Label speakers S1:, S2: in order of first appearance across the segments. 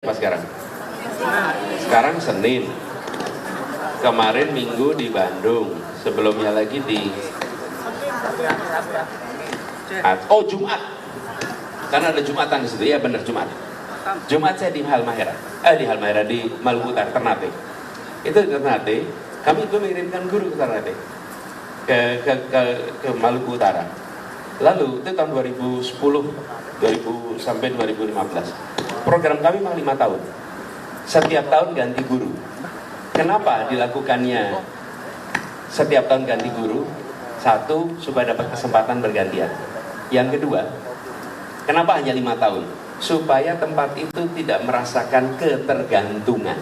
S1: Apa sekarang? Sekarang Senin. Kemarin Minggu di Bandung. Sebelumnya lagi di Jumat. Karena ada Jumatan di situ. Ya benar, Jumat. Jumat saya di Halmahera. Di Maluku Utara, Ternate. Itu di Ternate. Kami itu mengirimkan guru ke Ternate. Ke Maluku Utara. Lalu itu tahun 2010 sampai 2015. Program kami memang 5 tahun. Setiap tahun ganti guru. Kenapa dilakukannya setiap tahun ganti guru? Satu, supaya dapat kesempatan bergantian. Yang kedua, kenapa hanya 5 tahun? Supaya tempat itu tidak merasakan ketergantungan.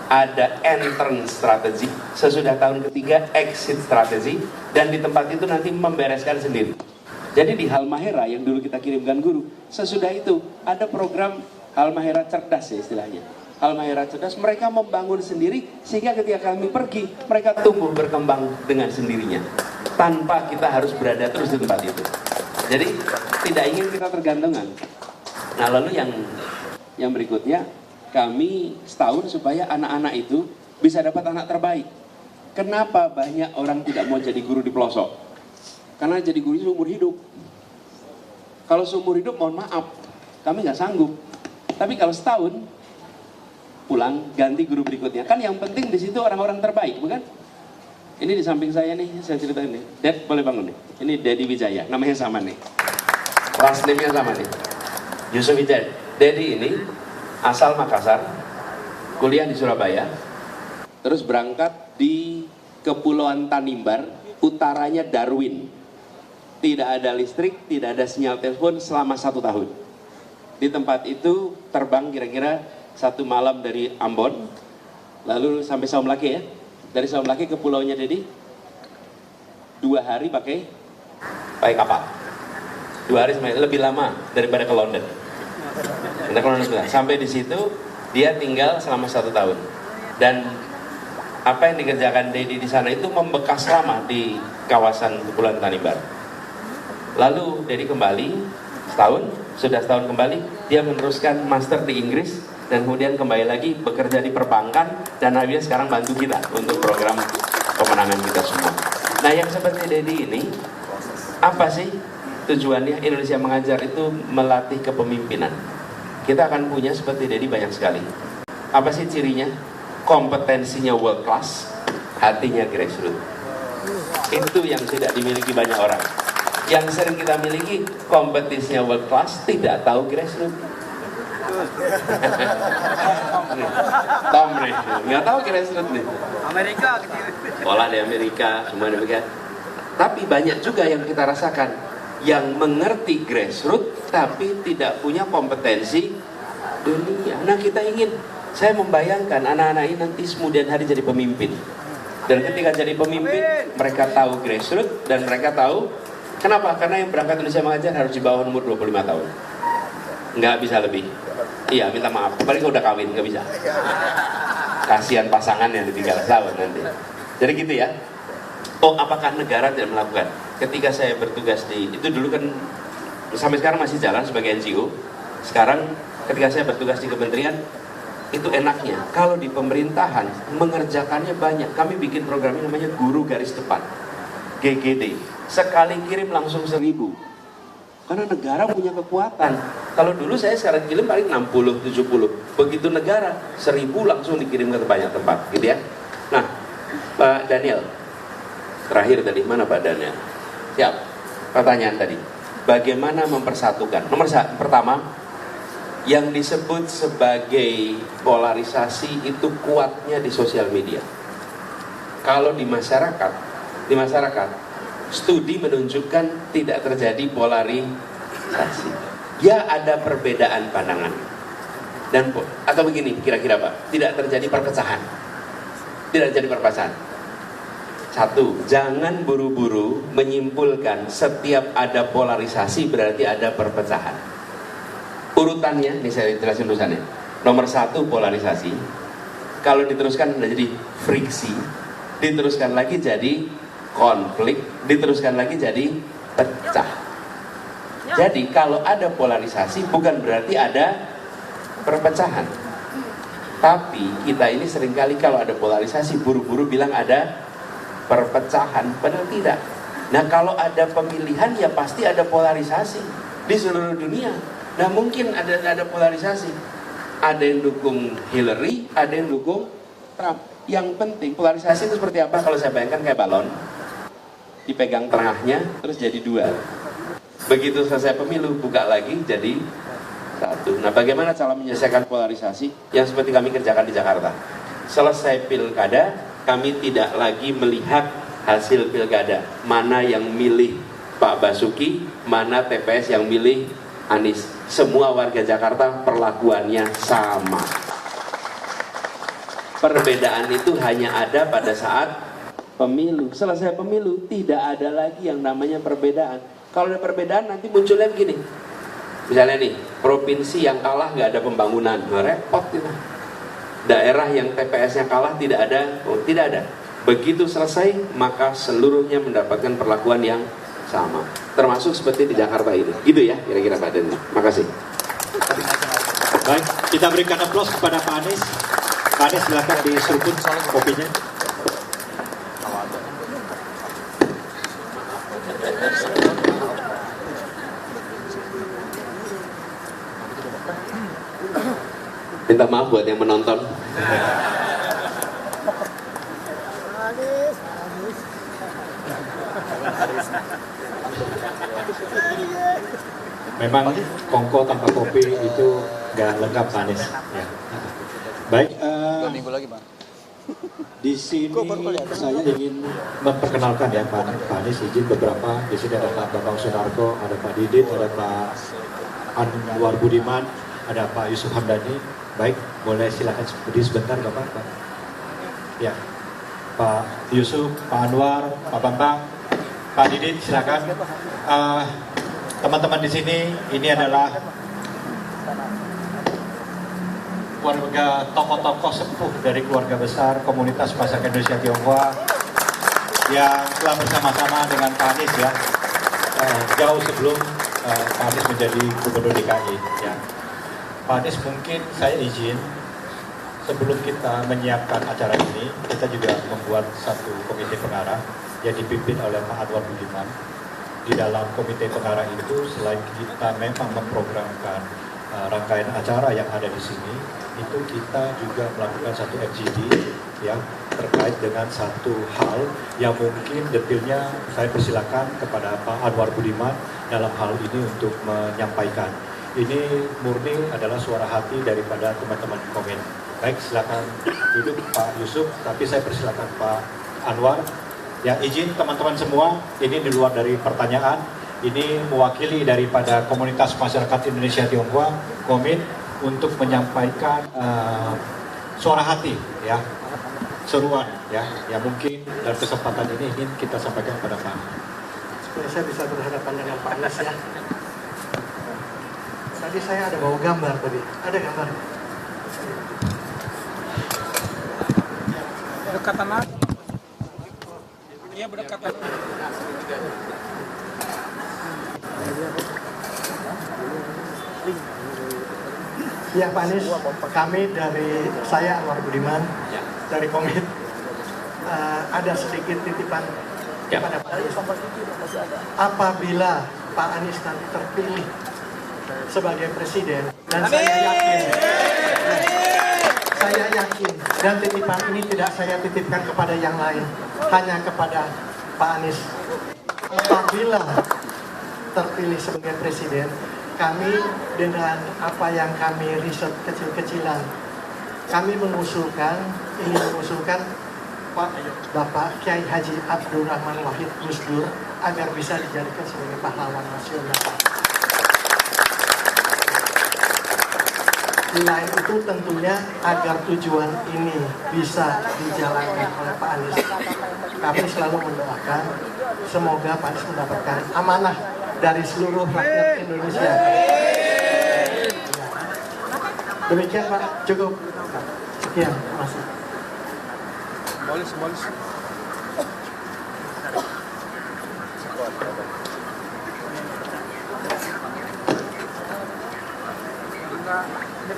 S1: Ada entrance strategi, sesudah tahun ketiga exit strategi, dan di tempat itu nanti membereskan sendiri. Jadi di Halmahera yang dulu kita kirimkan guru, sesudah itu ada program Halmahera Cerdas ya istilahnya. Halmahera Cerdas, mereka membangun sendiri sehingga ketika kami pergi, mereka tumbuh berkembang dengan sendirinya. Tanpa kita harus berada terus di tempat itu. Jadi tidak ingin kita tergantungan. Nah lalu yang berikutnya, kami setahun supaya anak-anak itu bisa dapat anak terbaik. Kenapa banyak orang tidak mau jadi guru di pelosok? Karena jadi guru seumur hidup. Kalau seumur hidup, mohon maaf, kami nggak sanggup. Tapi kalau setahun, pulang, ganti guru berikutnya. Kan yang penting di situ orang-orang terbaik, bukan? Ini di samping saya nih, saya ceritain nih. Dad, boleh bangun nih. Ini Dedi Wijaya, namanya sama nih. Last name-nya sama nih. Yusuf Wijaya. Dedi ini asal Makassar, kuliah di Surabaya, terus berangkat di Kepulauan Tanimbar, utaranya Darwin. Tidak ada listrik, tidak ada sinyal telepon selama 1 tahun. Di tempat itu terbang kira-kira 1 malam dari Ambon, lalu sampai Saumlake ya. Dari Saumlake ke pulaunya Dedi, 2 hari pakai kapal. 2 hari lebih lama daripada ke London. Sampai di situ dia tinggal selama 1 tahun. Dan apa yang dikerjakan Dedi di sana itu membekas lama di kawasan Kepulauan Tanimbar. Lalu Dedi kembali sudah setahun kembali, dia meneruskan master di Inggris dan kemudian kembali lagi bekerja di perbankan dan akhirnya sekarang bantu kita untuk program pemenangan kita semua. Nah yang seperti Dedi ini, apa sih tujuannya? Indonesia Mengajar itu melatih kepemimpinan. Kita akan punya seperti Dedi banyak sekali. Apa sih cirinya? Kompetensinya world class, hatinya grassroots. Itu yang tidak dimiliki banyak orang. Yang sering kita miliki kompetisinya world class, tidak tahu grassroots. Tom nih, nggak tahu grassroots nih.
S2: Amerika kecil.
S1: Sekolah di Amerika, semua di Amerika. Tapi banyak juga yang kita rasakan, yang mengerti grassroots tapi tidak punya kompetensi dunia. Nah kita ingin, saya membayangkan anak-anak ini nanti kemudian hari jadi pemimpin. Dan ketika jadi pemimpin, mereka tahu grassroots dan mereka tahu kenapa? Karena yang berangkat Indonesia Mengajar harus di bawah umur 25 tahun. Nggak bisa lebih. Iya, minta maaf. Paling udah kawin, nggak bisa. Kasihan pasangan yang di 13 tahun nanti. Jadi gitu ya. Oh, apakah negara tidak melakukan? Ketika saya bertugas itu dulu kan, sampai sekarang masih jalan sebagai NGO. Sekarang ketika saya bertugas di kementerian, itu enaknya. Kalau di pemerintahan, mengerjakannya banyak. Kami bikin program ini namanya Guru Garis Depan. GGD. Sekali kirim langsung 1000. Karena negara punya kekuatan. Kalau dulu saya sekarang kirim paling 60-70. Begitu negara 1000 langsung dikirim ke banyak tempat, gitu ya. Nah, Pak Daniel, terakhir tadi mana Pak Daniel? Siap. Pertanyaan tadi, bagaimana mempersatukan? Pertama, yang disebut sebagai polarisasi itu kuatnya di sosial media. Kalau di masyarakat, studi menunjukkan tidak terjadi polarisasi. Ya ada perbedaan pandangan. Atau begini kira-kira Pak, tidak terjadi perpecahan. Satu, jangan buru-buru menyimpulkan setiap ada polarisasi berarti ada perpecahan. Urutannya, ini saya jelasin tulisannya. Nomor 1 polarisasi. Kalau diteruskan jadi friksi, diteruskan lagi jadi konflik, diteruskan lagi jadi pecah. Jadi kalau ada polarisasi bukan berarti ada perpecahan. Tapi kita ini seringkali kalau ada polarisasi buru-buru bilang ada perpecahan, padahal tidak. Nah kalau ada pemilihan ya pasti ada polarisasi di seluruh dunia. Nah mungkin ada polarisasi, ada yang dukung Hillary, ada yang dukung Trump. Yang penting polarisasi itu seperti apa? Kalau saya bayangkan kayak balon, dipegang tengahnya terus jadi dua. Begitu selesai pemilu buka lagi jadi satu. Nah bagaimana cara menyelesaikan polarisasi yang seperti kami kerjakan di Jakarta? Selesai pilkada, kami tidak lagi melihat hasil pilkada, mana yang milih Pak Basuki, mana TPS yang milih Anies. Semua warga Jakarta perlakuannya sama. Perbedaan itu hanya ada pada saat pemilu. Selesai pemilu tidak ada lagi yang namanya perbedaan. Kalau ada perbedaan nanti munculnya begini. Misalnya nih, provinsi yang kalah nggak ada pembangunan, repot itu. Daerah yang TPS-nya kalah tidak ada, tidak ada. Begitu selesai maka seluruhnya mendapatkan perlakuan yang sama. Termasuk seperti di Jakarta ini. Gitu ya kira-kira Pak Denny. Makasih.
S2: Baik, kita berikan aplaus kepada Pak Anies. Pak Anies silakan diseruput kopinya.
S1: Minta maaf buat yang menonton.
S2: Memang kongko tanpa kopi itu nggak lengkap Pak Anies. Ya. Baik, di sini saya ingin memperkenalkan ya Pak Anies, izin beberapa. Di sini ada Pak Bambang Sunarko, ada Pak Didit, ada Pak Anwar Budiman, ada Pak Yusuf Hamdani. Baik, boleh silakan berdiri sebentar Bapak. Pak. Ya, Pak Yusuf, Pak Anwar, Pak Bambang, Pak Didit, silakan. Teman-teman di sini, ini adalah keluarga tokoh-tokoh sepuh dari keluarga besar komunitas masyarakat Indonesia Tionghoa yang telah bersama-sama dengan Pak Anies ya, jauh sebelum Pak Anies menjadi Gubernur DKI ya. Pak Anies, mungkin saya izin sebelum kita menyiapkan acara ini, kita juga membuat satu komite pengarah yang dipimpin oleh Pak Anwar Budiman. Di dalam komite pengarah itu, selain kita memang memprogramkan rangkaian acara yang ada di sini, itu kita juga melakukan satu FGD ya, terkait dengan satu hal yang mungkin detailnya saya persilakan kepada Pak Anwar Budiman dalam hal ini untuk menyampaikan. Ini murni adalah suara hati daripada teman-teman komen. Baik, silakan duduk Pak Yusuf, tapi saya persilakan Pak Anwar. Ya, izin teman-teman semua, ini di luar dari pertanyaan, ini mewakili daripada komunitas masyarakat Indonesia Tionghoa, komit untuk menyampaikan suara hati, ya, seruan, ya, yang mungkin dalam kesempatan ini ingin kita sampaikan kepada Pak.
S3: Supaya saya bisa berhadapan dengan Pak Anies ya. Tadi saya ada bawa gambar tadi, ada gambar. Berdekatan lagi. Iya berdekatan. Ya Pak Anies, kami dari saya Anwar Budiman dari Komit ada sedikit titipan kepada Pak Anies. Apabila Pak Anies nanti terpilih sebagai presiden, dan saya yakin dan titipan ini tidak saya titipkan kepada yang lain, hanya kepada Pak Anies. Apabila terpilih sebagai presiden, kami dengan apa yang kami riset kecil-kecilan, kami ingin mengusulkan Pak Bapak Kiai Haji Abdul Rahman Wahid Gus Dur agar bisa dijadikan sebagai pahlawan nasional. Selain itu tentunya agar tujuan ini bisa dijalankan oleh Pak Anies, kami selalu mendoakan semoga Pak Anies mendapatkan amanah dari seluruh rakyat Indonesia. Demikian Pak, cukup. Sekian, terima kasih.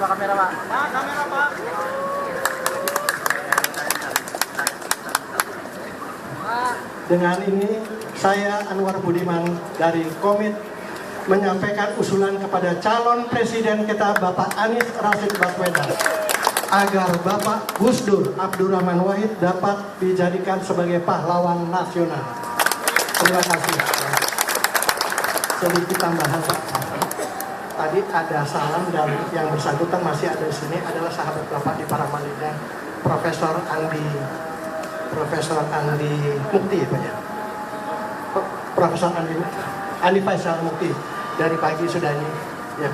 S4: kamera, Pak. Kamera, Pak.
S3: Dengan ini saya Anwar Budiman dari Komit menyampaikan usulan kepada calon presiden kita Bapak Anies Rashid Baswedan agar Bapak Gus Dur Abdurrahman Wahid dapat dijadikan sebagai pahlawan nasional. Terima kasih. Sedikit tambahan Pak. Tadi ada salam dari yang bersangkutan masih ada di sini adalah sahabat Bapak di Paramadina, Profesor Andi Mukti ya Pak ya? Profesor Andi Faisal Mukti dari pagi sudah ini ya.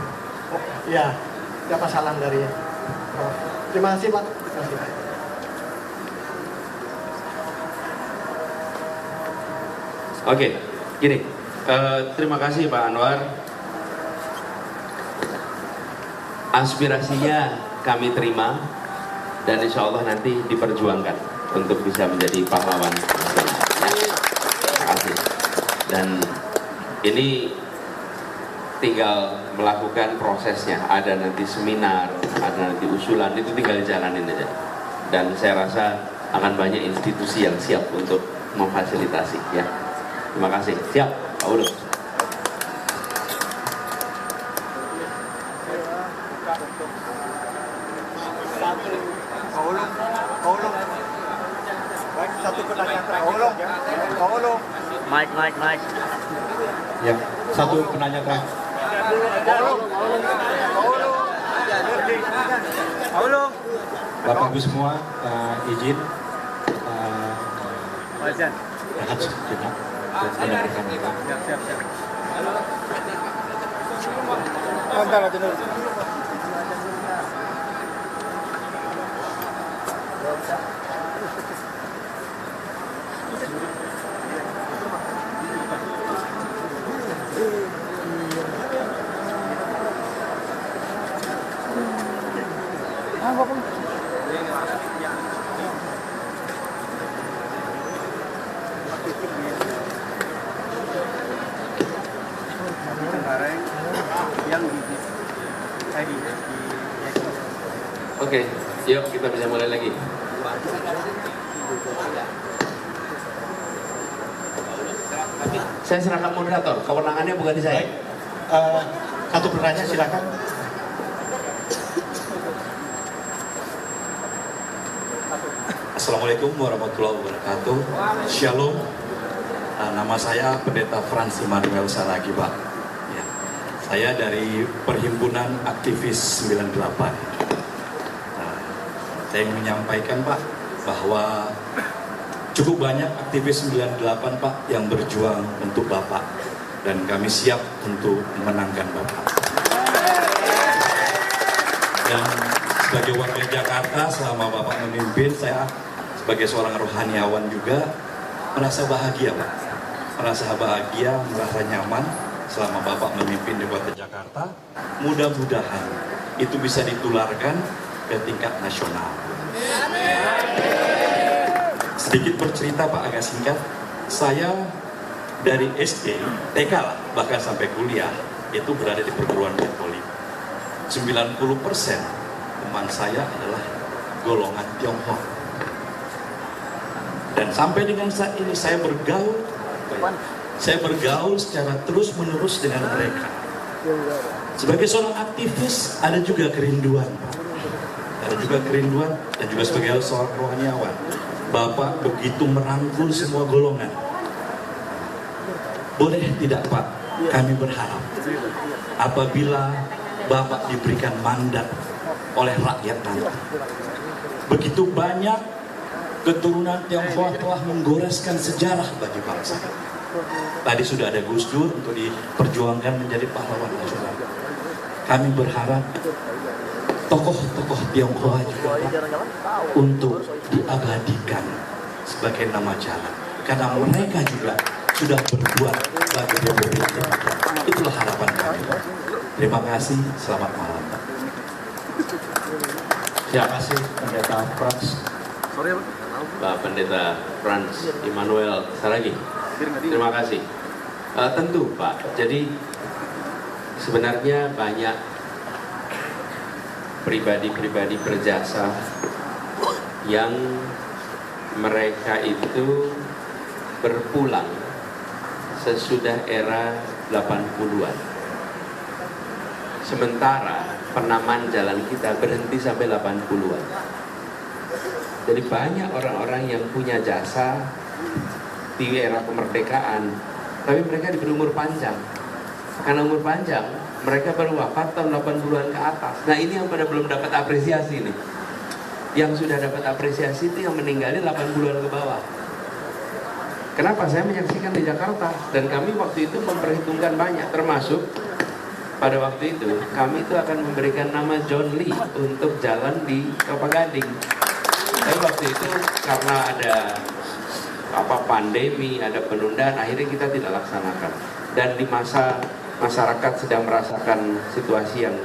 S3: Ya, dapat salam dari Prof. Terima kasih Pak. Terima kasih Pak.
S1: Oke, gini, terima kasih Pak Anwar. Aspirasinya kami terima dan insya Allah nanti diperjuangkan untuk bisa menjadi pahlawan nasional. Terima kasih. Dan ini tinggal melakukan prosesnya. Ada nanti seminar, ada nanti usulan, itu tinggal dijalanin aja. Dan saya rasa akan banyak institusi yang siap untuk memfasilitasi. Ya, terima kasih. Siap, Pak Ulum.
S4: Baik, satu penanya terakhir. Mike.
S2: Ya, satu penanya terakhir. Bapak Ibu semua, izin rehat sejenak dan mendengarkan kita.
S1: Oke, yuk kita bisa mulai lagi. Saya serahkan moderator, kewenangannya bukan di saya.
S2: Satu pertanyaan silakan.
S5: Assalamualaikum warahmatullahi wabarakatuh. Shalom. Nama saya Pendeta Frans Immanuel Saragi, Pak. Ya. Saya dari Perhimpunan Aktivis 98. Saya ingin menyampaikan, Pak, bahwa cukup banyak aktivis 98, Pak, yang berjuang untuk Bapak. Dan kami siap untuk memenangkan Bapak. Dan sebagai warga Jakarta, selama Bapak memimpin, saya sebagai seorang rohaniawan juga merasa bahagia, Pak. Merasa bahagia, merasa nyaman selama Bapak memimpin di kota Jakarta. Mudah-mudahan itu bisa ditularkan ke tingkat nasional. Sedikit bercerita, Pak, agak singkat. Saya dari SD, TK lah, bahkan sampai kuliah, itu berada di perguruan Katolik. 90% teman saya adalah golongan Tionghoa. Dan sampai dengan saat ini saya bergaul secara terus-menerus dengan mereka. Sebagai seorang aktivis, ada juga kerinduan, Pak. Ada juga kerinduan, dan juga sebagai seorang rohaniawan, Bapak begitu merangkul semua golongan. Boleh tidak, Pak? Kami berharap apabila Bapak diberikan mandat oleh rakyat nanti, begitu banyak keturunan Tionghoa telah menggoreskan sejarah bagi bangsa. Tadi sudah ada Gus Dur untuk diperjuangkan menjadi pahlawan nasional. Kami berharap tokoh-tokoh Tionghoa juga, Pak, untuk diabadikan sebagai nama jalan. Karena mereka juga sudah berbuat bagi Republik Indonesia. Itulah harapan kami. Terima kasih, selamat malam.
S2: Terima kasih Pendeta Frans.
S1: Pak Pendeta Frans Immanuel Saragi. Terima kasih. Tentu, Pak. Jadi sebenarnya banyak pribadi-pribadi berjasa yang mereka itu berpulang sesudah era 80-an. Sementara penamaan jalan kita berhenti sampai 80-an. Jadi banyak orang-orang yang punya jasa di era kemerdekaan, tapi mereka diberi umur panjang. Karena umur panjang, mereka baru wafat tahun 80-an ke atas. Nah ini yang pada belum dapat apresiasi nih. Yang sudah dapat apresiasi itu yang meninggalnya 80-an ke bawah. Kenapa? Saya menyaksikan di Jakarta, dan kami waktu itu memperhitungkan banyak, termasuk pada waktu itu kami itu akan memberikan nama John Lee untuk jalan di Kelapa Gading. Tapi waktu itu karena ada pandemi, ada penundaan, akhirnya kita tidak laksanakan. Dan di masa masyarakat sedang merasakan situasi yang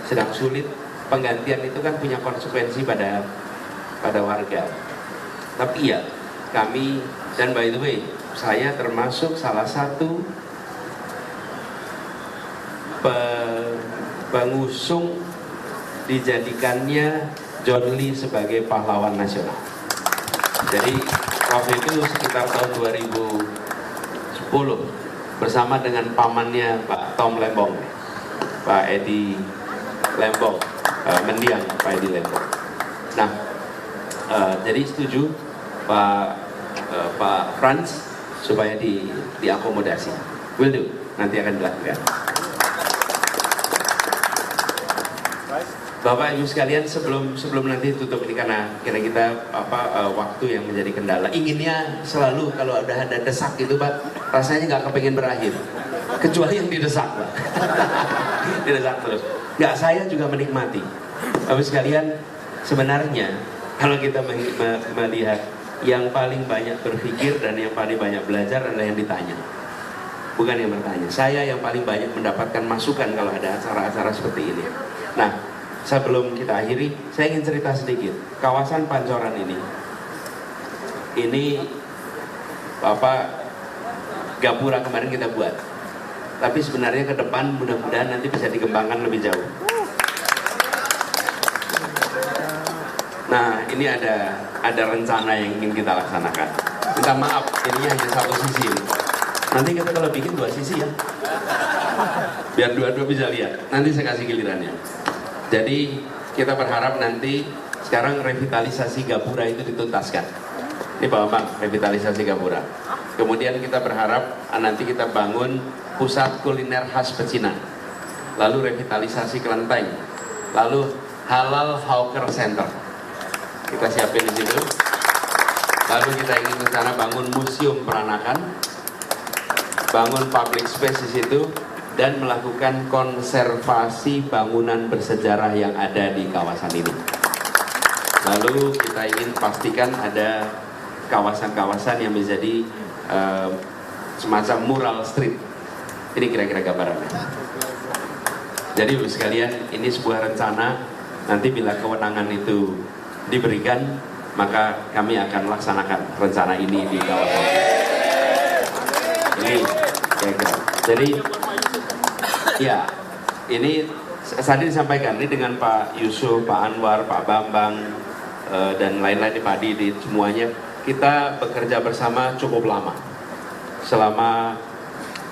S1: sedang sulit, penggantian itu kan punya konsekuensi pada warga. Tapi ya, kami, dan by the way, saya termasuk salah satu pengusung dijadikannya John Lee sebagai pahlawan nasional. Jadi waktu itu sekitar tahun 2010 bersama dengan pamannya Pak Tom Lembong, Pak Edi Lembong, mendiang Pak Edi Lembong. Nah, jadi setuju Pak Franz supaya diakomodasi. Will do, nanti akan dilakukan. Bapak Ibu sekalian, sebelum nanti tutup ini karena kita waktu yang menjadi kendala. Inginnya selalu kalau ada desak itu Pak, rasanya nggak kepengen berakhir. Kecuali yang didesak Pak. Didesak terus. Nggak, saya juga menikmati. Bapak sekalian, sebenarnya kalau kita melihat yang paling banyak berpikir dan yang paling banyak belajar adalah yang ditanya. Bukan yang bertanya. Saya yang paling banyak mendapatkan masukan kalau ada acara-acara seperti ini. Nah, sebelum kita akhiri, saya ingin cerita sedikit. Kawasan Pancoran ini gapura kemarin kita buat. Tapi sebenarnya ke depan mudah-mudahan nanti bisa dikembangkan lebih jauh. Nah, ini ada rencana yang ingin kita laksanakan. Minta maaf, ini hanya satu sisi. Nanti kita kalau bikin 2 sisi ya, biar dua-dua bisa lihat. Nanti saya kasih gilirannya. Jadi kita berharap nanti sekarang revitalisasi gapura itu dituntaskan. Ini Pak Bambang, revitalisasi gapura. Kemudian kita berharap nanti kita bangun pusat kuliner khas pecinan. Lalu revitalisasi kelenteng. Lalu halal hawker center. Kita siapin di situ. Lalu kita ingin ke sana bangun museum peranakan, bangun public space di situ, dan melakukan konservasi bangunan bersejarah yang ada di kawasan ini. Lalu kita ingin pastikan ada kawasan-kawasan yang menjadi semacam mural street. Ini kira-kira gambarannya. Jadi Bapak sekalian, ini sebuah rencana. Nanti bila kewenangan itu diberikan, maka kami akan laksanakan rencana ini di kawasan ini. Jadi ya, ini tadi disampaikan ini dengan Pak Yusuf, Pak Anwar, Pak Bambang, dan lain-lain, Pak Didi, semuanya kita bekerja bersama cukup lama. Selama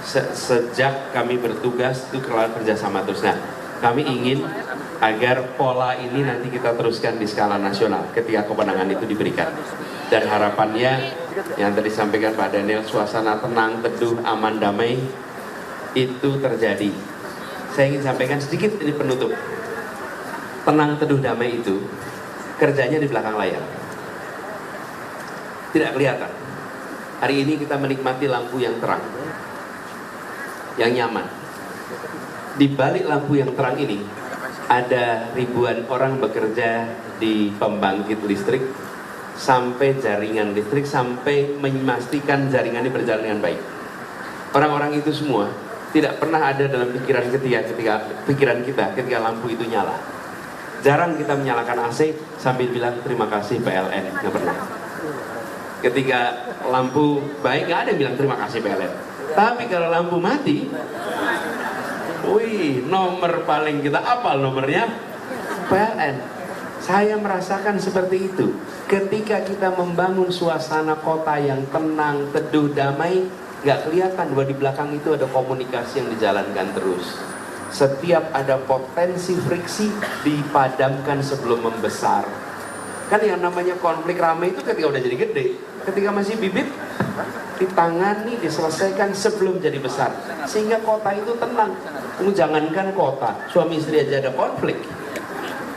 S1: sejak kami bertugas itu kerjasama terus. Nah, kami ingin agar pola ini nanti kita teruskan di skala nasional ketika kewenangan itu diberikan. Dan harapannya yang tadi disampaikan Pak Daniel, suasana tenang, teduh, aman, damai itu terjadi. Saya ingin sampaikan sedikit ini penutup. Tenang, teduh, damai itu kerjanya di belakang layar. Tidak kelihatan. Hari ini kita menikmati lampu yang terang, yang nyaman. Di balik lampu yang terang ini ada ribuan orang bekerja di pembangkit listrik sampai jaringan listrik, sampai memastikan jaringan ini berjalan dengan baik. Orang-orang itu semua tidak pernah ada dalam pikiran kita ketika lampu itu nyala. Jarang kita menyalakan AC sambil bilang terima kasih PLN, nggak pernah. Ketika lampu baik nggak ada yang bilang terima kasih PLN. Tapi kalau lampu mati, wih, nomor paling kita apal nomornya PLN. Saya merasakan seperti itu. Ketika kita membangun suasana kota yang tenang, teduh, damai, nggak kelihatan bahwa di belakang itu ada komunikasi yang dijalankan terus. Setiap ada potensi friksi dipadamkan sebelum membesar. Kan yang namanya konflik ramai itu ketika udah jadi gede. Ketika masih bibit, ditangani, diselesaikan sebelum jadi besar. Sehingga kota itu tenang. Jangankan kota, suami istri aja ada konflik.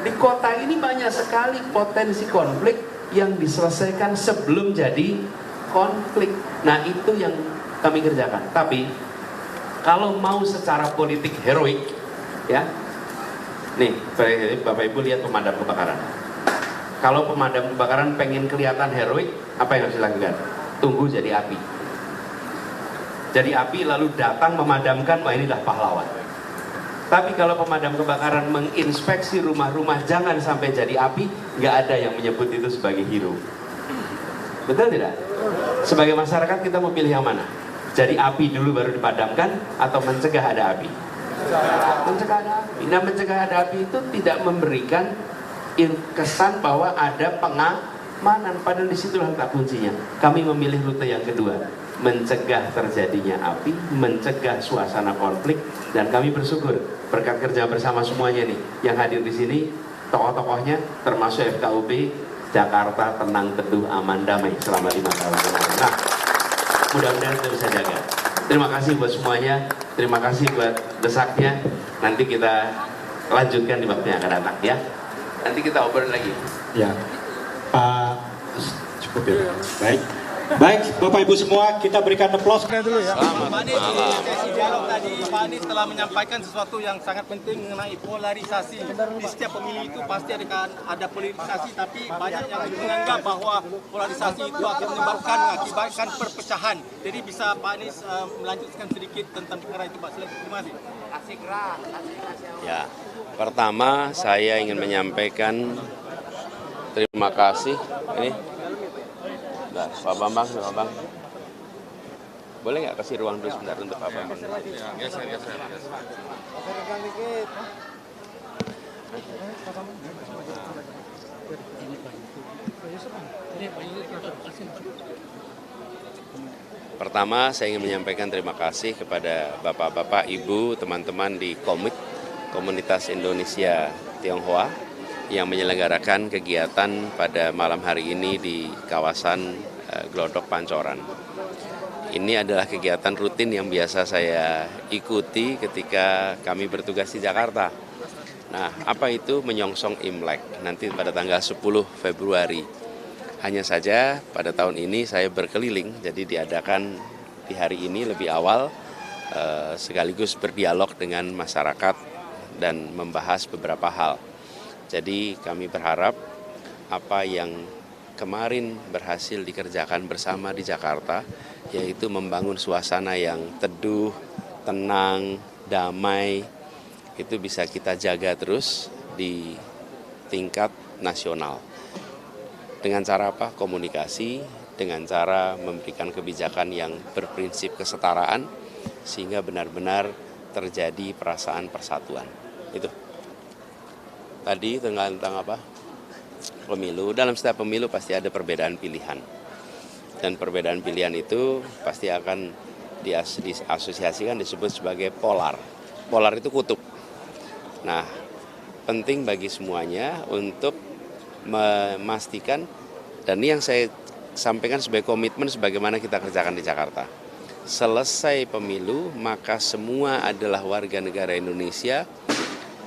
S1: Di kota ini banyak sekali potensi konflik yang diselesaikan sebelum jadi konflik. Nah, itu yang kami kerjakan. Tapi kalau mau secara politik heroik, ya, nih Bapak Ibu lihat pemadam kebakaran. Kalau pemadam kebakaran pengen kelihatan heroik, apa yang harus dilakukan? Tunggu jadi api. Jadi api lalu datang memadamkan, wah inilah pahlawan. Tapi kalau pemadam kebakaran menginspeksi rumah-rumah jangan sampai jadi api, nggak ada yang menyebut itu sebagai hero. Betul tidak? Sebagai masyarakat kita mau pilih yang mana? Jadi api dulu baru dipadamkan atau mencegah ada api? Mencegah ada api. Nah, mencegah ada api itu tidak memberikan kesan bahwa ada pengamanan, padahal disitulah letak kuncinya. Kami memilih rute yang kedua, mencegah terjadinya api, mencegah suasana konflik, dan kami bersyukur berkat kerja bersama semuanya nih yang hadir di sini, tokoh-tokohnya termasuk FKUB, Jakarta tenang, teduh, aman, damai selama 5 tahun. Nah, mudah-mudahan kita bisa jaga. Terima kasih buat semuanya, terima kasih buat desaknya. Nanti kita lanjutkan di waktu yang akan datang ya. Nanti kita obrol lagi.
S2: Ya, Pak, cukup ya. Baik, Bapak Ibu semua, kita berikan aplaus dulu ya.
S4: Pak Anies, di sesi dialog tadi, Pak Anies telah menyampaikan sesuatu yang sangat penting mengenai polarisasi. Di setiap pemilu itu pasti ada polarisasi, tapi banyak yang menganggap bahwa polarisasi itu akan mengakibatkan perpecahan. Jadi bisa Pak Anies melanjutkan sedikit tentang perkara itu, Pak. Terima kasih.
S1: Ya, pertama saya ingin menyampaikan terima kasih. Ini nah, Pak Bambang, boleh nggak kasih ruang dulu sebentar untuk Pak Bambang? Pertama, saya ingin menyampaikan terima kasih kepada Bapak-Bapak, Ibu, teman-teman di Komunitas Indonesia Tionghoa yang menyelenggarakan kegiatan pada malam hari ini di kawasan Glodok Pancoran. Ini adalah kegiatan rutin yang biasa saya ikuti ketika kami bertugas di Jakarta. Nah, apa itu menyongsong Imlek nanti pada tanggal 10 Februari. Hanya saja pada tahun ini saya berkeliling, jadi diadakan di hari ini lebih awal sekaligus berdialog dengan masyarakat dan membahas beberapa hal. Jadi kami berharap apa yang kemarin berhasil dikerjakan bersama di Jakarta, yaitu membangun suasana yang teduh, tenang, damai, itu bisa kita jaga terus di tingkat nasional. Dengan cara apa? Komunikasi, dengan cara memberikan kebijakan yang berprinsip kesetaraan, sehingga benar-benar terjadi perasaan persatuan. Itu. Tadi tentang apa? Pemilu. Dalam setiap pemilu pasti ada perbedaan pilihan. Dan perbedaan pilihan itu pasti akan diasosiasikan disebut sebagai polar. Polar itu kutub. Nah, penting bagi semuanya untuk memastikan, dan ini yang saya sampaikan sebagai komitmen sebagaimana kita kerjakan di Jakarta. Selesai pemilu, maka semua adalah warga negara Indonesia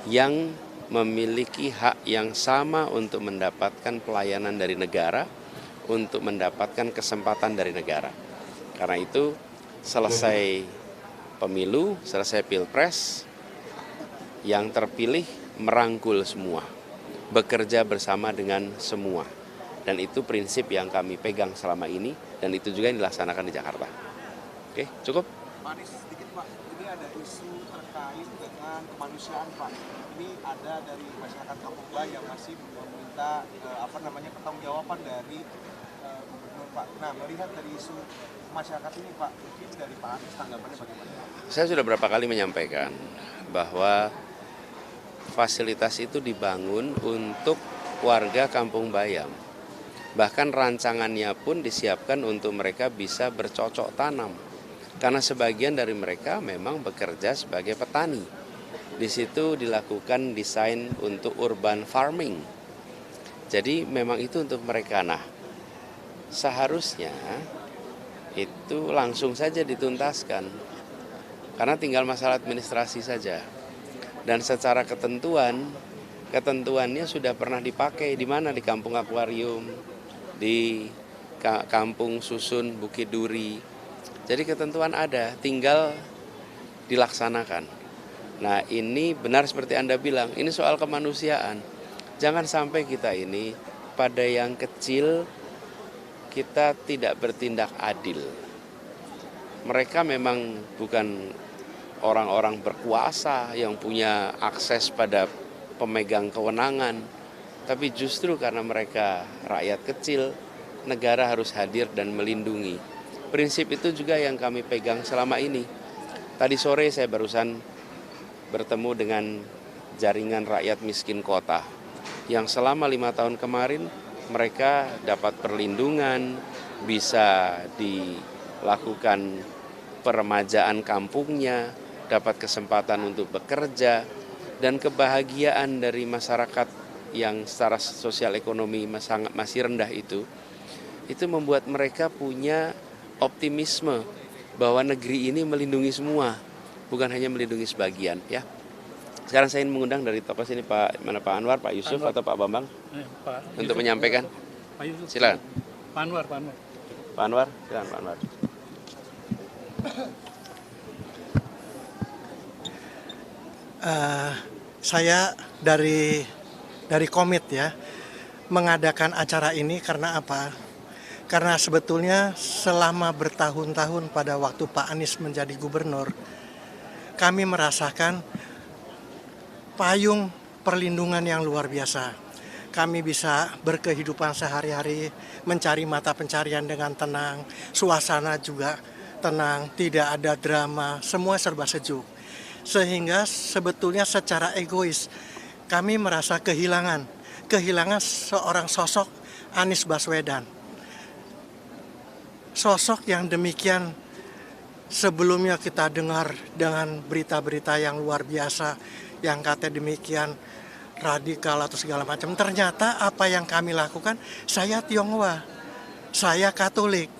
S1: yang memiliki hak yang sama untuk mendapatkan pelayanan dari negara, untuk mendapatkan kesempatan dari negara. Karena itu, selesai pemilu, selesai pilpres, yang terpilih merangkul semua, bekerja bersama dengan semua. Dan itu prinsip yang kami pegang selama ini, dan itu juga yang dilaksanakan di Jakarta. Oke, cukup?
S4: Pak Anies, sedikit Pak, ini ada isu terkait dengan kemanusiaan Pak. Ini ada dari masyarakat Papua yang masih meminta pertanggungjawaban dari gubernur Pak. Nah, melihat dari isu masyarakat ini Pak, mungkin dari Pak Anies tanggapannya bagaimana?
S1: Saya sudah berapa kali menyampaikan bahwa fasilitas itu dibangun untuk warga Kampung Bayam. Bahkan rancangannya pun disiapkan untuk mereka bisa bercocok tanam. Karena sebagian dari mereka memang bekerja sebagai petani. Di situ dilakukan desain untuk urban farming. Jadi memang itu untuk mereka. Nah, seharusnya itu langsung saja dituntaskan. Karena tinggal masalah administrasi saja. Dan secara ketentuannya sudah pernah dipakai di mana? Di Kampung Akuarium, di Kampung Susun, Bukit Duri. Jadi ketentuan ada, tinggal dilaksanakan. Nah, ini benar seperti Anda bilang, ini soal kemanusiaan. Jangan sampai kita ini pada yang kecil kita tidak bertindak adil. Mereka memang bukan orang-orang berkuasa yang punya akses pada pemegang kewenangan, tapi justru karena mereka rakyat kecil, negara harus hadir dan melindungi. Prinsip itu juga yang kami pegang selama ini. Tadi sore saya barusan bertemu dengan jaringan rakyat miskin kota yang selama 5 tahun kemarin mereka dapat perlindungan, bisa dilakukan peremajaan kampungnya, dapat kesempatan untuk bekerja, dan kebahagiaan dari masyarakat yang secara sosial ekonomi masih rendah itu membuat mereka punya optimisme bahwa negeri ini melindungi semua, bukan hanya melindungi sebagian. Ya. Sekarang saya ingin mengundang dari tokoh sini Pak Anwar, Pak Yusuf Anwar. Atau Pak Bambang untuk Yusuf menyampaikan.
S4: Pak Yusuf.
S1: Silakan.
S4: Pak Anwar.
S1: Pak Anwar, silakan Pak Anwar.
S3: Saya dari komit ya mengadakan acara ini karena apa? Karena sebetulnya selama bertahun-tahun pada waktu Pak Anies menjadi gubernur, kami merasakan payung perlindungan yang luar biasa. Kami bisa berkehidupan sehari-hari, mencari mata pencarian dengan tenang, suasana juga tenang, tidak ada drama, semua serba sejuk. Sehingga sebetulnya secara egois kami merasa kehilangan seorang sosok Anies Baswedan. Sosok yang demikian sebelumnya kita dengar dengan berita-berita yang luar biasa yang kata demikian radikal atau segala macam. Ternyata apa yang kami lakukan, saya Tionghoa, saya Katolik.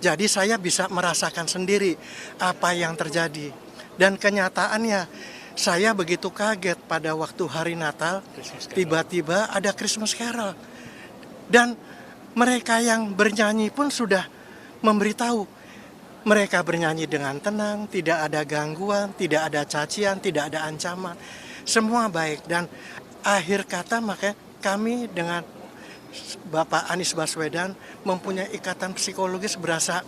S3: Jadi saya bisa merasakan sendiri apa yang terjadi. Dan kenyataannya saya begitu kaget pada waktu hari Natal, tiba-tiba ada Christmas Carol. Dan mereka yang bernyanyi pun sudah memberitahu, mereka bernyanyi dengan tenang, tidak ada gangguan, tidak ada cacian, tidak ada ancaman, semua baik. Dan akhir kata maka kami dengan Bapak Anies Baswedan mempunyai ikatan psikologis, berasa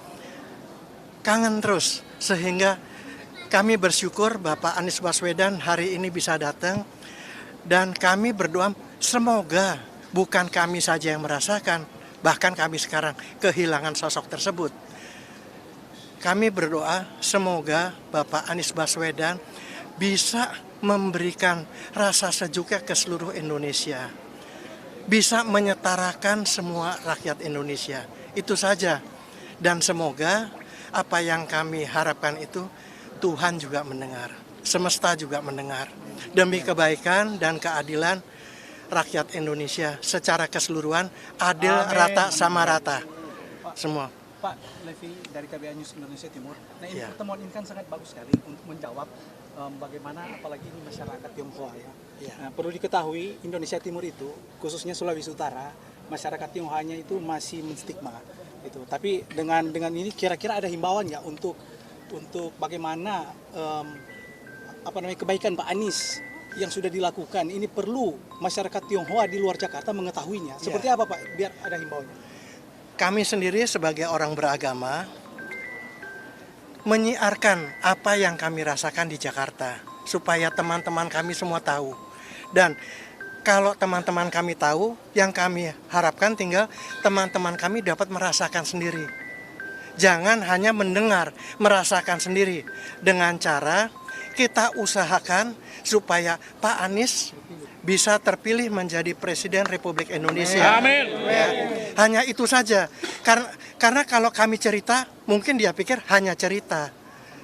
S3: kangen terus, sehingga kami bersyukur Bapak Anies Baswedan hari ini bisa datang, dan kami berdoa semoga bukan kami saja yang merasakan, bahkan kami sekarang kehilangan sosok tersebut. Kami berdoa semoga Bapak Anies Baswedan bisa memberikan rasa sejuknya ke seluruh Indonesia. Bisa menyetarakan semua rakyat Indonesia. Itu saja. Dan semoga apa yang kami harapkan itu Tuhan juga mendengar. Semesta juga mendengar. Demi kebaikan dan keadilan rakyat Indonesia secara keseluruhan, adil, rata, sama rata, semua.
S4: Pak Levi dari KBA News Indonesia Timur. Nah, ini pertemuan ini kan sangat bagus sekali untuk menjawab bagaimana apalagi ini masyarakat Tionghoa ya. Nah, perlu diketahui Indonesia Timur itu khususnya Sulawesi Utara, masyarakat Tionghoanya itu masih menstigma itu. Tapi dengan ini kira-kira ada himbauan ya untuk bagaimana kebaikan Pak Anies yang sudah dilakukan ini perlu masyarakat Tionghoa di luar Jakarta mengetahuinya. Seperti apa Pak, biar ada himbauannya?
S3: Kami sendiri sebagai orang beragama menyiarkan apa yang kami rasakan di Jakarta supaya teman-teman kami semua tahu. Dan kalau teman-teman kami tahu, yang kami harapkan tinggal teman-teman kami dapat merasakan sendiri. Jangan hanya mendengar, merasakan sendiri dengan cara kita usahakan supaya Pak Anies bisa terpilih menjadi Presiden Republik Indonesia.
S6: Amin.
S3: Ya, hanya itu saja. Karena kalau kami cerita, mungkin dia pikir hanya cerita,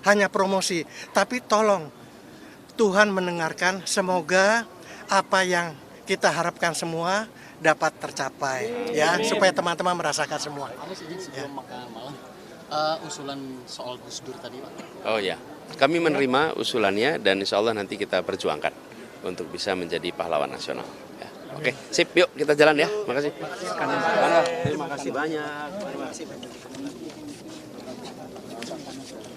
S3: hanya promosi. Tapi tolong, Tuhan mendengarkan, semoga apa yang kita harapkan semua dapat tercapai, ya, supaya teman-teman merasakan semua.
S7: Anies izin sebelum makan malam, usulan soal Gus Dur tadi, Pak.
S1: Oh ya, kami menerima usulannya dan insya Allah nanti kita perjuangkan untuk bisa menjadi pahlawan nasional. Ya. Oke, sip, yuk kita jalan ya. Makasih. Terima kasih banyak.